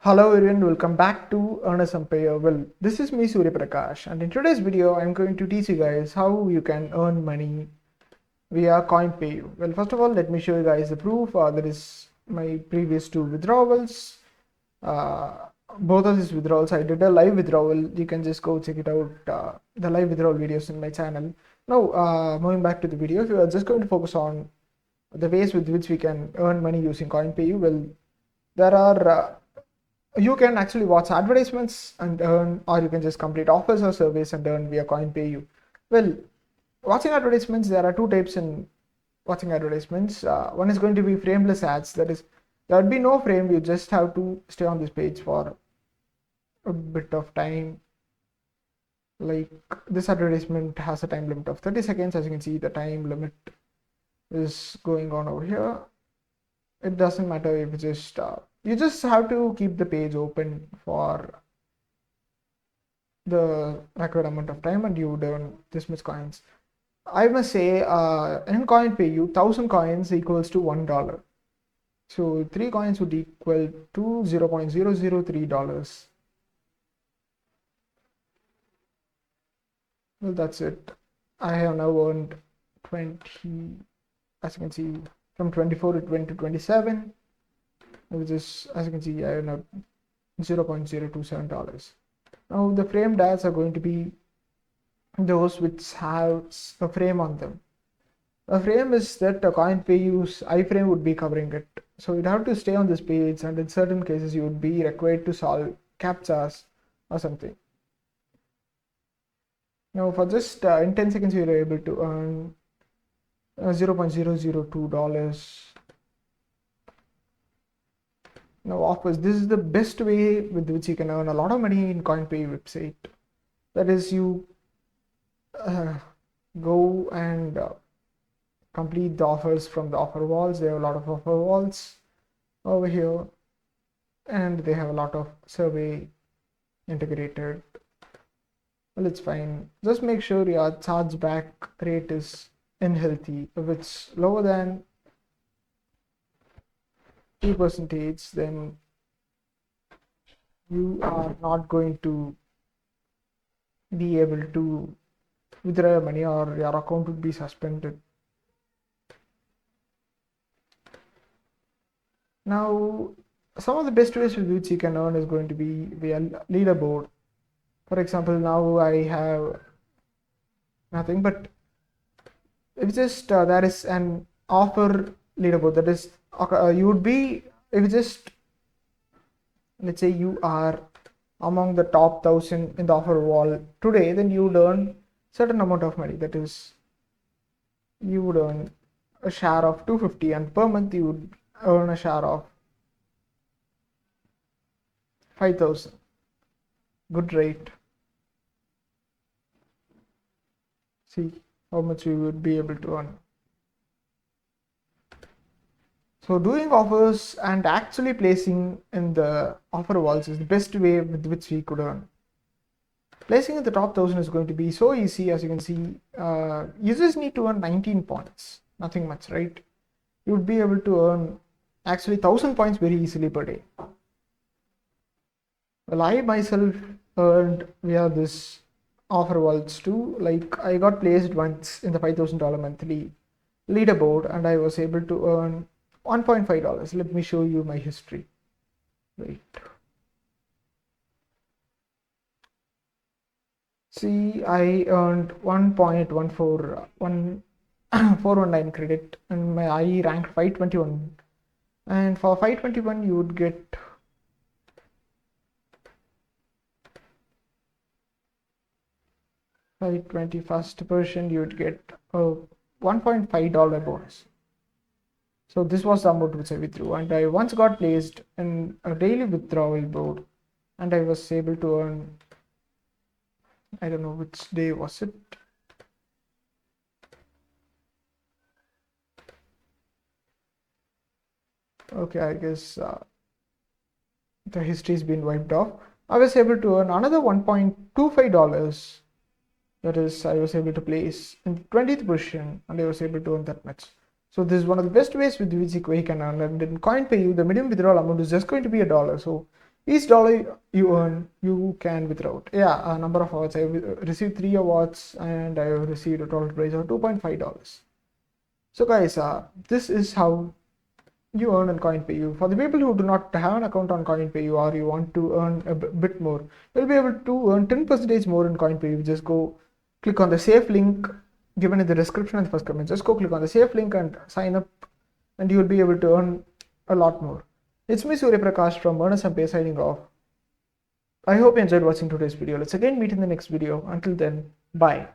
Hello everyone, welcome back to Earn a Sampayo. Well, this is me Surya Prakash, and in today's video I'm going to teach you guys how you can earn money via Coinpayu. Well, first of all, let me show you guys the proof. That is my previous two withdrawals. Uh, Both of these withdrawals I did a live withdrawal. You can just go check it out, the live withdrawal videos in my channel. Now, moving back to the video, if you are just going to focus on the ways with which we can earn money using Coinpayu, well, there are you can actually watch advertisements and earn, or you can just complete offers or surveys and earn via Coinpayu. Well, watching advertisements, there are two types in watching advertisements. One is going to be frameless ads, that is, there would be no frame, you just have to stay on this page for a bit of time. Like this advertisement has a time limit of 30 seconds. As you can see, the time limit is going on over here. It doesn't matter if it's just you just have to keep the page open for the required amount of time and you would earn this much coins. I must say, in Coinpayu, 1,000 coins equals to $1. So 3 coins would equal to $0.003. Well, that's it. I have now earned 20, as you can see, from 24 it went to 27, which is, as you can see, I have now $0.027. Now the framed ads are going to be those which have a frame on them. A frame is that a Coinpayu's iframe would be covering it. So you'd have to stay on this page, and in certain cases you would be required to solve captchas or something. Now for just in 10 seconds you are able to earn $0.002. Now of course this is the best way with which you can earn a lot of money in Coinpay website. That is, you go and complete the offers from the offer walls. They have a lot of offer walls over here, and they have a lot of survey integrated. Well, it's fine. Just make sure your chargeback rate is unhealthy. If it's lower than 2%, then you are not going to be able to withdraw your money, or your account would be suspended. Now, some of the best ways with which you can earn is going to be via leaderboard. For example, now I have nothing, but if just there is an offer leaderboard, that is, you would be, if just, let's say you are among the top 1,000 in the offer wall today, then you would earn certain amount of money. That is, you would earn a share of 250, and per month you would earn a share of 5,000. Good rate. See how much you would be able to earn. So doing offers and actually placing in the offer walls is the best way with which we could earn. Placing in the top 1,000 is going to be so easy. As you can see, you just need to earn 19 points, nothing much, right? You would be able to earn actually 1,000 points very easily per day. Well, I myself earned via this offer walls too. Like, I got placed once in the $5,000 monthly leaderboard, and I was able to earn $1.5. Let me show you my history. Wait. See, I earned 1.14119 credit, and I ranked 521. And for 521, you would get 521st version, you would get a $1.5 bonus. So this was the amount which I withdrew, and I once got placed in a daily withdrawal board, and I was able to earn, I don't know which day was it. Okay, I guess the history's been wiped off. I was able to earn another $1.25. That is, I was able to place in the 20th position, and I was able to earn that much. So this is one of the best ways with which you can earn. And in Coinpayu, the minimum withdrawal amount is just going to be $1. So Each dollar you earn, you can withdraw it. Yeah, a number of awards. I received 3 awards and I have received a total prize of $2.5. So guys, this is how you earn on Coinpayu. For the people who do not have an account on Coinpayu or you want to earn a bit more, you'll be able to earn 10% more in Coinpayu. Just go click on the save link given in the description and the first comment. Just go click on the save link and sign up, and you'll be able to earn a lot more. It's me Surya Prakash from Earn Some Pay signing off. I hope you enjoyed watching today's video. Let's again meet in the next video. Until then, bye.